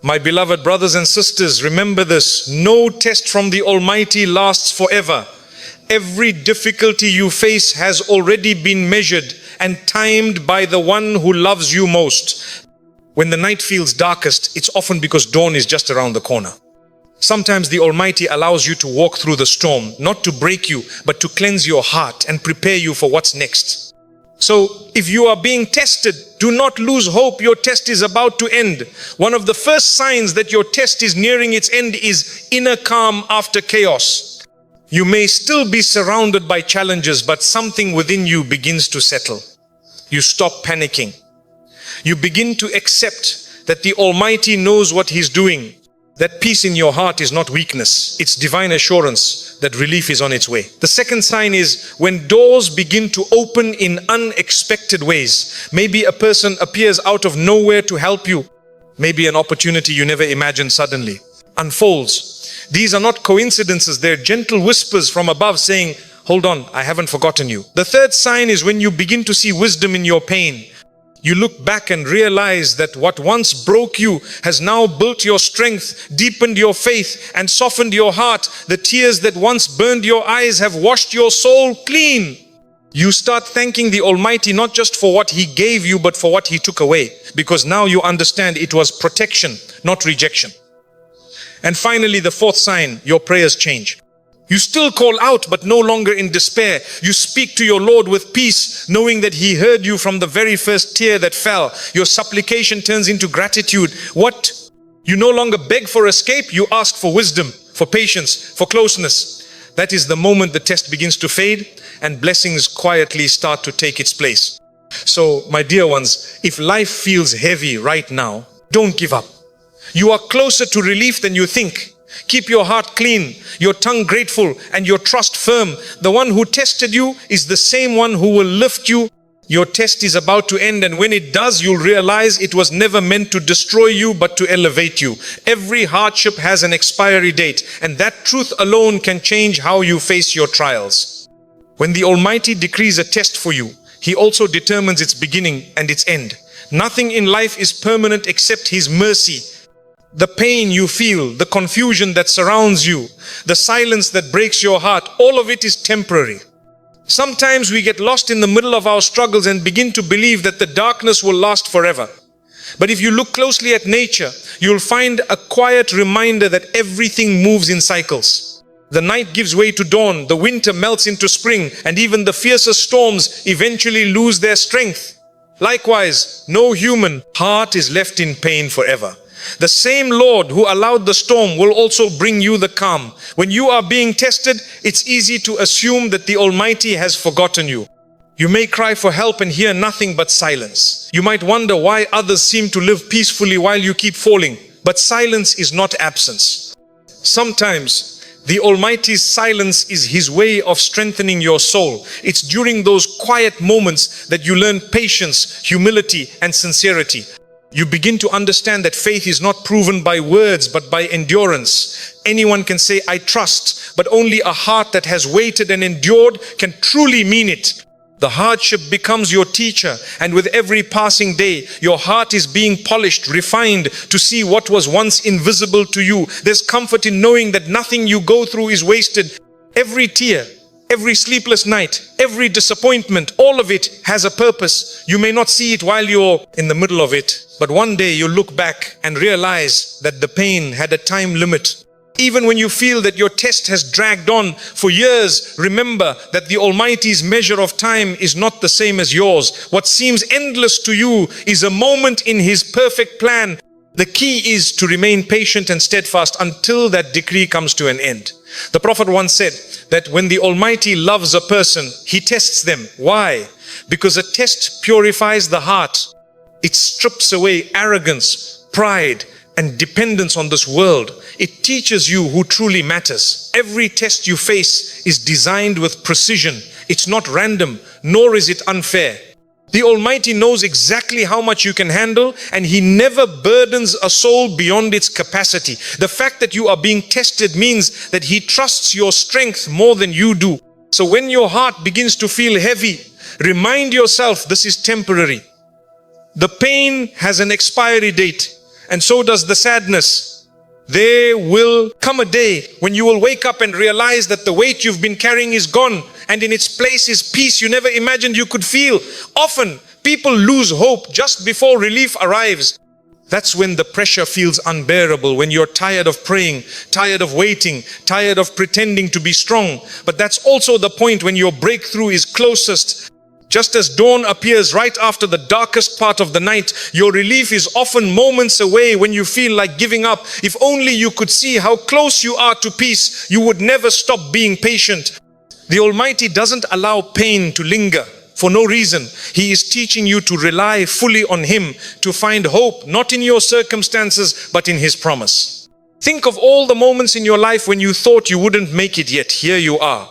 My beloved brothers and sisters, remember this: no test from the Almighty lasts forever. Every difficulty you face has already been measured and timed by the one who loves you most. When the night feels darkest, it's often because dawn is just around the corner. Sometimes the Almighty allows you to walk through the storm, not to break you, but to cleanse your heart and prepare you for what's next. So, if you are being tested, do not lose hope. Your test is about to end. One of the first signs that your test is nearing its end is inner calm after chaos. You may still be surrounded by challenges, but something within you begins to settle. You stop panicking. You begin to accept that the Almighty knows what He's doing. That peace in your heart is not weakness. It's divine assurance that relief is on its way. The second sign is when doors begin to open in unexpected ways. Maybe a person appears out of nowhere to help you. Maybe an opportunity you never imagined suddenly unfolds. These are not coincidences. They're gentle whispers from above saying, hold on, I haven't forgotten you. The third sign is when you begin to see wisdom in your pain. You look back and realize that what once broke you has now built your strength, deepened your faith, and softened your heart. The tears that once burned your eyes have washed your soul clean. You start thanking the Almighty not just for what He gave you, but for what He took away. Because now you understand it was protection, not rejection. And finally, the fourth sign, your prayers change. You still call out, but no longer in despair. You speak to your Lord with peace, knowing that He heard you from the very first tear that fell. Your supplication turns into gratitude. What? You no longer beg for escape, you ask for wisdom, for patience, for closeness. That is the moment the test begins to fade and blessings quietly start to take its place. So, my dear ones, if life feels heavy right now, don't give up. You are closer to relief than you think. Keep your heart clean, your tongue grateful, and your trust firm. The one who tested you is the same one who will lift you. Your test is about to end, and when it does, you'll realize it was never meant to destroy you, but to elevate you. Every hardship has an expiry date, and that truth alone can change how you face your trials. When the Almighty decrees a test for you, He also determines its beginning and its end. Nothing in life is permanent except His mercy. The pain you feel, the confusion that surrounds you, the silence that breaks your heart, all of it is temporary. Sometimes we get lost in the middle of our struggles and begin to believe that the darkness will last forever. But if you look closely at nature, you'll find a quiet reminder that everything moves in cycles. The night gives way to dawn, the winter melts into spring, and even the fiercest storms eventually lose their strength. Likewise, no human heart is left in pain forever. The same Lord who allowed the storm will also bring you the calm. When you are being tested, it's easy to assume that the Almighty has forgotten you. You may cry for help and hear nothing but silence. You might wonder why others seem to live peacefully while you keep falling. But silence is not absence. Sometimes the Almighty's silence is His way of strengthening your soul. It's during those quiet moments that you learn patience, humility, and sincerity. You begin to understand that faith is not proven by words, but by endurance. Anyone can say, I trust, but only a heart that has waited and endured can truly mean it. The hardship becomes your teacher, and with every passing day, your heart is being polished, refined to see what was once invisible to you. There's comfort in knowing that nothing you go through is wasted. Every tear, every sleepless night, every disappointment, all of it has a purpose. You may not see it while you're in the middle of it, but one day you'll look back and realize that the pain had a time limit. Even when you feel that your test has dragged on for years, remember that the Almighty's measure of time is not the same as yours. What seems endless to you is a moment in His perfect plan. The key is to remain patient and steadfast until that decree comes to an end. The Prophet once said that when the Almighty loves a person, He tests them. Why? Because a test purifies the heart. It strips away arrogance, pride, and dependence on this world. It teaches you who truly matters. Every test you face is designed with precision. It's not random, nor is it unfair. The Almighty knows exactly how much you can handle, and He never burdens a soul beyond its capacity. The fact that you are being tested means that He trusts your strength more than you do. So when your heart begins to feel heavy, remind yourself this is temporary. The pain has an expiry date, and so does the sadness. There will come a day when you will wake up and realize that the weight you've been carrying is gone, and in its place is peace you never imagined you could feel. Often, people lose hope just before relief arrives. That's when the pressure feels unbearable, when you're tired of praying, tired of waiting, tired of pretending to be strong. But that's also the point when your breakthrough is closest. Just as dawn appears right after the darkest part of the night, your relief is often moments away when you feel like giving up. If only you could see how close you are to peace, you would never stop being patient. The Almighty doesn't allow pain to linger for no reason. He is teaching you to rely fully on Him, to find hope not in your circumstances but in His promise. Think of all the moments in your life when you thought you wouldn't make it, yet here you are,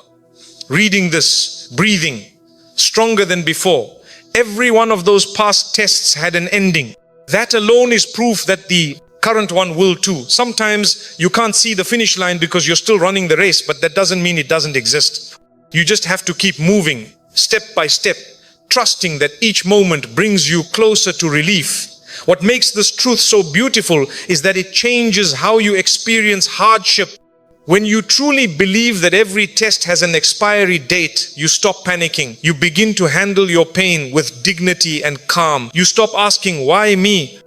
reading this, breathing, stronger than before. Every one of those past tests had an ending. That alone is proof that the current one will too. Sometimes you can't see the finish line because you're still running the race, but that doesn't mean it doesn't exist. You just have to keep moving, step by step, trusting that each moment brings you closer to relief. What makes this truth so beautiful is that it changes how you experience hardship. When you truly believe that every test has an expiry date, you stop panicking. You begin to handle your pain with dignity and calm. You stop asking, why me?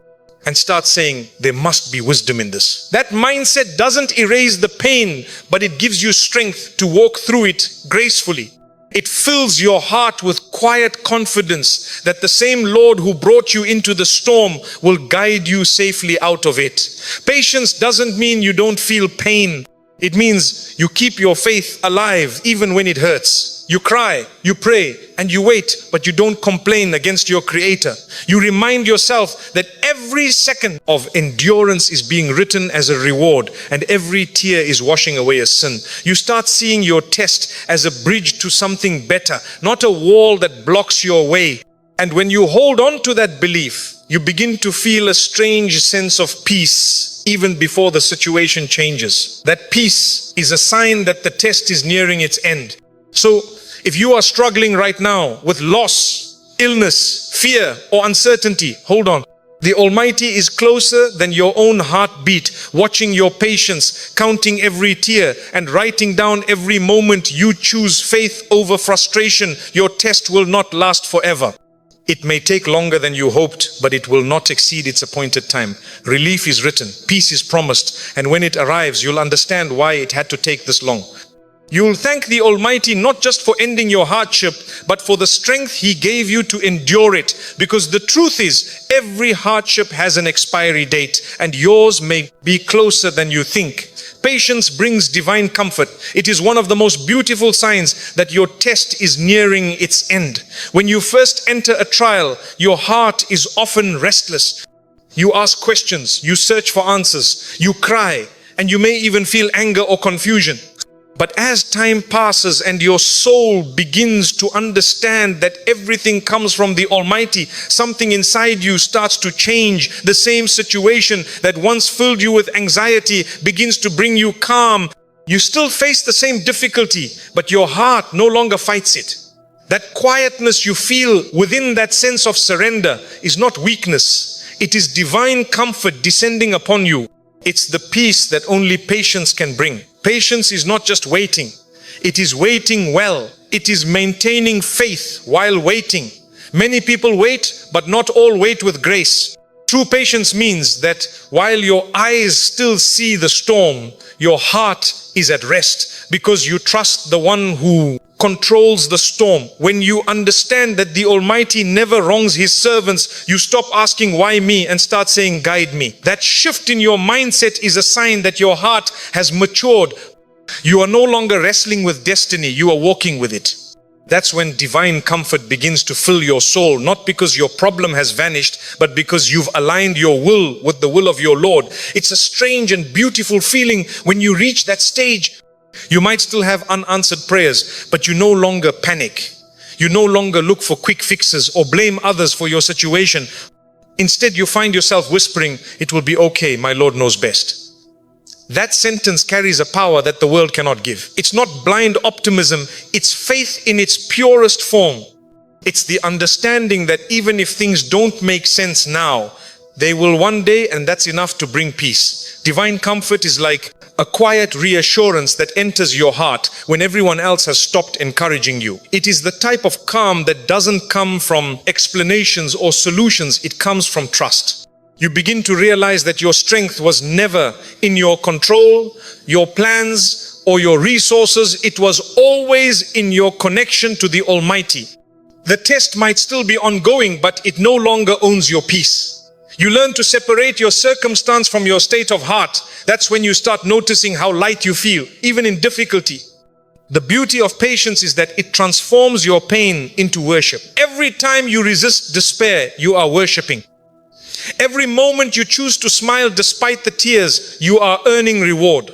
And start saying, there must be wisdom in this. That mindset doesn't erase the pain, but it gives you strength to walk through it gracefully. It fills your heart with quiet confidence that the same Lord who brought you into the storm will guide you safely out of it. Patience doesn't mean you don't feel pain. It means you keep your faith alive even when it hurts. You cry, you pray, and you wait, but you don't complain against your Creator. You remind yourself that every second of endurance is being written as a reward, and every tear is washing away a sin. You start seeing your test as a bridge to something better, not a wall that blocks your way. And when you hold on to that belief, you begin to feel a strange sense of peace even before the situation changes. That peace is a sign that the test is nearing its end. So, if you are struggling right now with loss, illness, fear, or uncertainty, hold on. The Almighty is closer than your own heartbeat, watching your patience, counting every tear, and writing down every moment you choose faith over frustration. Your test will not last forever. It may take longer than you hoped, but it will not exceed its appointed time. Relief is written, peace is promised, and when it arrives, you'll understand why it had to take this long. You'll thank the Almighty not just for ending your hardship, but for the strength He gave you to endure it. Because the truth is, every hardship has an expiry date, and yours may be closer than you think. Patience brings divine comfort. It is one of the most beautiful signs that your test is nearing its end. When you first enter a trial, your heart is often restless. You ask questions, you search for answers, you cry, and you may even feel anger or confusion. But as time passes and your soul begins to understand that everything comes from the Almighty, something inside you starts to change. The same situation that once filled you with anxiety begins to bring you calm. You still face the same difficulty, but your heart no longer fights it. That quietness you feel within that sense of surrender is not weakness. It is divine comfort descending upon you. It's the peace that only patience can bring. Patience is not just waiting. It is waiting well. It is maintaining faith while waiting. Many people wait, but not all wait with grace. True patience means that while your eyes still see the storm, your heart is at rest because you trust the one who controls the storm. When you understand that the Almighty never wrongs His servants, you stop asking why me and start saying guide me. That shift in your mindset is a sign that your heart has matured. You are no longer wrestling with destiny, you are walking with it. That's when divine comfort begins to fill your soul, not because your problem has vanished, but because you've aligned your will with the will of your Lord. It's a strange and beautiful feeling when you reach that stage. You might still have unanswered prayers, but you no longer panic. You no longer look for quick fixes or blame others for your situation. Instead, you find yourself whispering, "It will be okay, my Lord knows best." That sentence carries a power that the world cannot give. It's not blind optimism, it's faith in its purest form. It's the understanding that even if things don't make sense now, They will one day, and that's enough to bring peace. Divine comfort is like a quiet reassurance that enters your heart when everyone else has stopped encouraging you. It is the type of calm that doesn't come from explanations or solutions, it comes from trust. You begin to realize that your strength was never in your control, your plans, or your resources. It was always in your connection to the Almighty. The test might still be ongoing, but it no longer owns your peace. You learn to separate your circumstance from your state of heart. That's when you start noticing how light you feel, even in difficulty. The beauty of patience is that it transforms your pain into worship. Every time you resist despair, you are worshipping. Every moment you choose to smile despite the tears, you are earning reward.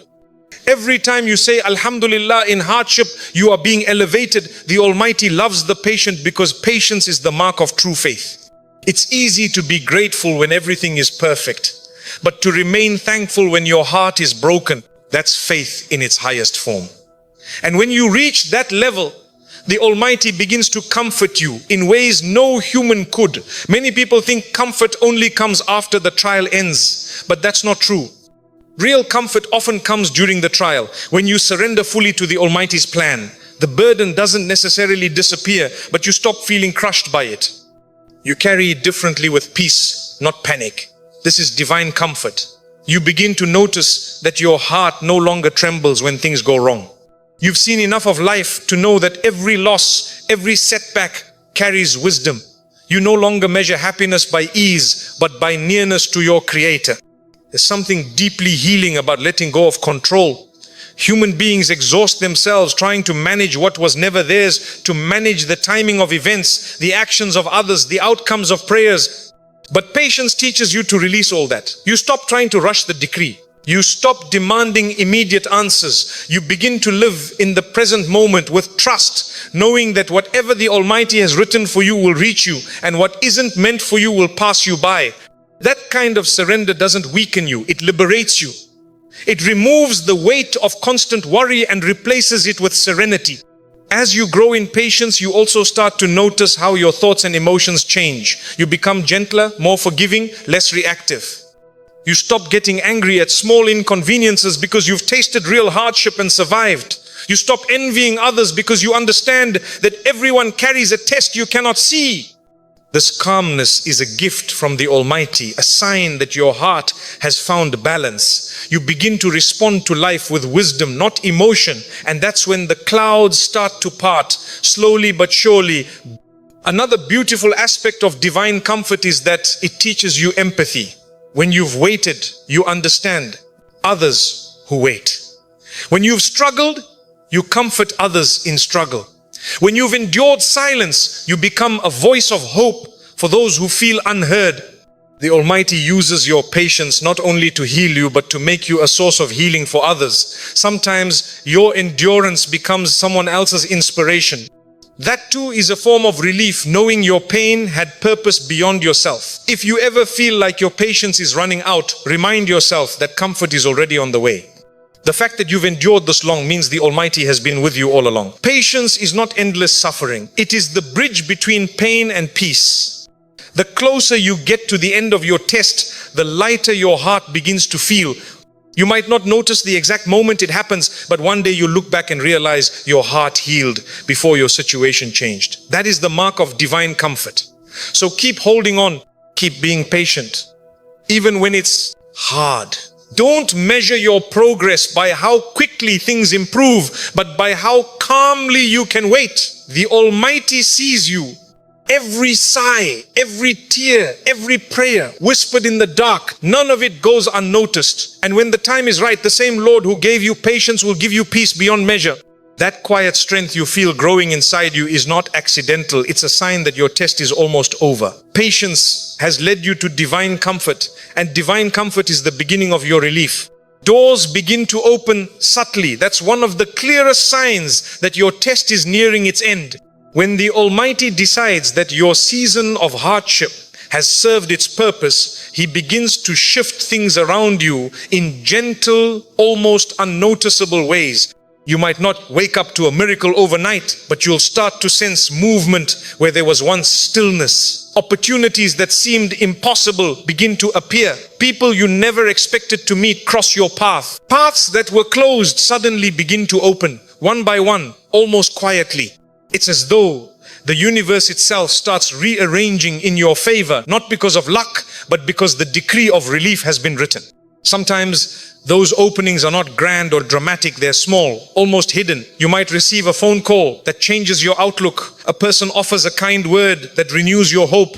Every time you say Alhamdulillah in hardship, you are being elevated. The Almighty loves the patient because patience is the mark of true faith. It's easy to be grateful when everything is perfect, but to remain thankful when your heart is broken, that's faith in its highest form. And when you reach that level, the Almighty begins to comfort you in ways no human could. Many people think comfort only comes after the trial ends, but that's not true. Real comfort often comes during the trial, when you surrender fully to the Almighty's plan. The burden doesn't necessarily disappear, but you stop feeling crushed by it. You carry it differently with peace, not panic. This is divine comfort. You begin to notice that your heart no longer trembles when things go wrong. You've seen enough of life to know that every loss, every setback carries wisdom. You no longer measure happiness by ease, but by nearness to your Creator. There's something deeply healing about letting go of control. Human beings exhaust themselves trying to manage what was never theirs, to manage the timing of events, the actions of others, the outcomes of prayers. But patience teaches you to release all that. You stop trying to rush the decree. You stop demanding immediate answers. You begin to live in the present moment with trust, knowing that whatever the Almighty has written for you will reach you, and what isn't meant for you will pass you by. That kind of surrender doesn't weaken you, it liberates you. It removes the weight of constant worry and replaces it with serenity. As you grow in patience, you also start to notice how your thoughts and emotions change. You become gentler, more forgiving, less reactive. You stop getting angry at small inconveniences because you've tasted real hardship and survived. You stop envying others because you understand that everyone carries a test you cannot see. This calmness is a gift from the Almighty, a sign that your heart has found balance. You begin to respond to life with wisdom, not emotion, and that's when the clouds start to part, slowly but surely. Another beautiful aspect of divine comfort is that it teaches you empathy. When you've waited, you understand others who wait. When you've struggled, you comfort others in struggle. When you've endured silence, you become a voice of hope for those who feel unheard. The Almighty uses your patience not only to heal you, but to make you a source of healing for others. Sometimes your endurance becomes someone else's inspiration. That too is a form of relief, knowing your pain had purpose beyond yourself. If you ever feel like your patience is running out, remind yourself that comfort is already on the way. The fact that you've endured this long means the Almighty has been with you all along. Patience is not endless suffering. It is the bridge between pain and peace. The closer you get to the end of your test, the lighter your heart begins to feel. You might not notice the exact moment it happens, but one day you look back and realize your heart healed before your situation changed. That is the mark of divine comfort. So keep holding on, keep being patient, even when it's hard. Don't measure your progress by how quickly things improve, but by how calmly you can wait. The Almighty sees you. Every sigh, every tear, every prayer whispered in the dark, none of it goes unnoticed. And when the time is right, the same Lord who gave you patience will give you peace beyond measure. That quiet strength you feel growing inside you is not accidental. It's a sign that your test is almost over. Patience has led you to divine comfort, and divine comfort is the beginning of your relief. Doors begin to open subtly. That's one of the clearest signs that your test is nearing its end. When the Almighty decides that your season of hardship has served its purpose, He begins to shift things around you in gentle, almost unnoticeable ways. You might not wake up to a miracle overnight, but you'll start to sense movement where there was once stillness. Opportunities that seemed impossible begin to appear. People you never expected to meet cross your path. Paths that were closed suddenly begin to open, one by one, almost quietly. It's as though the universe itself starts rearranging in your favor, not because of luck, but because the decree of relief has been written. Sometimes those openings are not grand or dramatic, they're small, almost hidden. You might receive a phone call that changes your outlook. A person offers a kind word that renews your hope.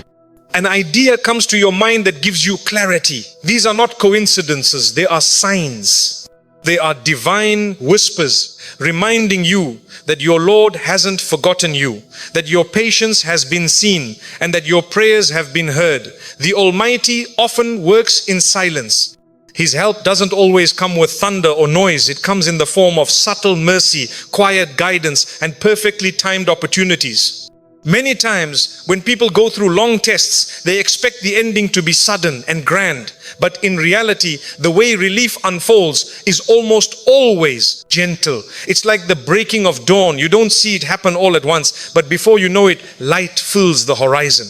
An idea comes to your mind that gives you clarity. These are not coincidences, they are signs. They are divine whispers reminding you that your Lord hasn't forgotten you, that your patience has been seen, and that your prayers have been heard. The Almighty often works in silence. His help doesn't always come with thunder or noise. It comes in the form of subtle mercy, quiet guidance, and perfectly timed opportunities. Many times, when people go through long tests, they expect the ending to be sudden and grand. But in reality, the way relief unfolds is almost always gentle. It's like the breaking of dawn. You don't see it happen all at once, but before you know it, light fills the horizon.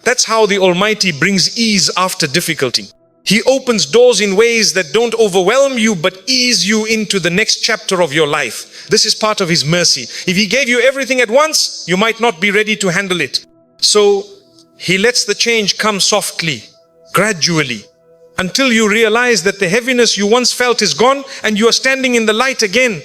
That's how the Almighty brings ease after difficulty. He opens doors in ways that don't overwhelm you, but ease you into the next chapter of your life. This is part of His mercy. If He gave you everything at once, you might not be ready to handle it. So He lets the change come softly, gradually, until you realize that the heaviness you once felt is gone and you are standing in the light again.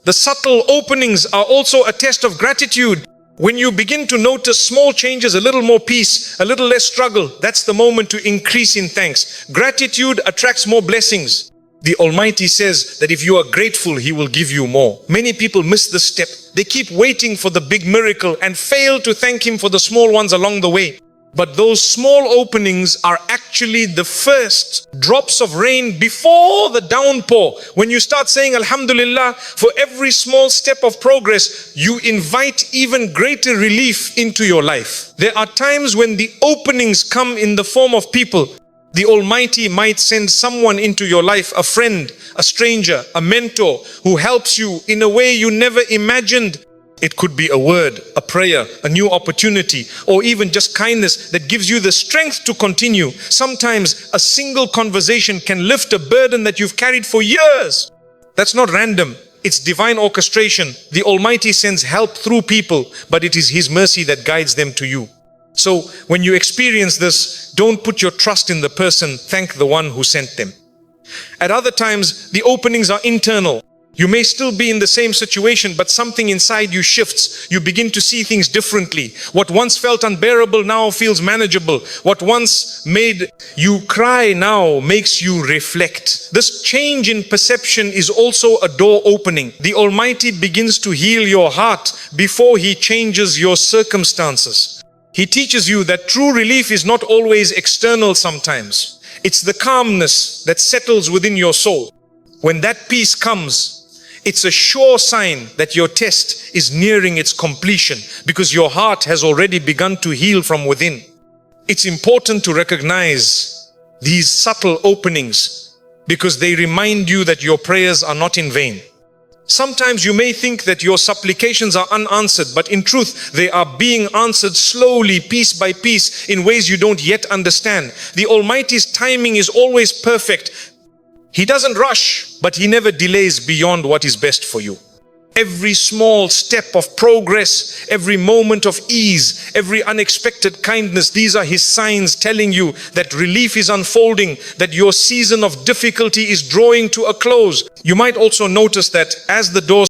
The subtle openings are also a test of gratitude. When you begin to notice small changes, a little more peace, a little less struggle, that's the moment to increase in thanks. Gratitude attracts more blessings. The Almighty says that if you are grateful, He will give you more. Many people miss this step. They keep waiting for the big miracle and fail to thank Him for the small ones along the way. But those small openings are actually the first drops of rain before the downpour. When you start saying Alhamdulillah for every small step of progress, you invite even greater relief into your life. There are times when the openings come in the form of people. The Almighty might send someone into your life, a friend, a stranger, a mentor, who helps you in a way you never imagined. It could be a word, a prayer, a new opportunity, or even just kindness that gives you the strength to continue. Sometimes a single conversation can lift a burden that you've carried for years. That's not random. It's divine orchestration. The Almighty sends help through people, but it is His mercy that guides them to you. So when you experience this, don't put your trust in the person, thank the one who sent them. At other times, the openings are internal. You may still be in the same situation, but something inside you shifts. You begin to see things differently. What once felt unbearable now feels manageable. What once made you cry now makes you reflect. This change in perception is also a door opening. The Almighty begins to heal your heart before He changes your circumstances. He teaches you that true relief is not always external sometimes. It's the calmness that settles within your soul. When that peace comes, it's a sure sign that your test is nearing its completion because your heart has already begun to heal from within. It's important to recognize these subtle openings because they remind you that your prayers are not in vain. Sometimes you may think that your supplications are unanswered, but in truth, they are being answered slowly, piece by piece, in ways you don't yet understand. The Almighty's timing is always perfect. He doesn't rush, but He never delays beyond what is best for you. Every small step of progress, every moment of ease, every unexpected kindness, these are His signs telling you that relief is unfolding, that your season of difficulty is drawing to a close. You might also notice that as the doors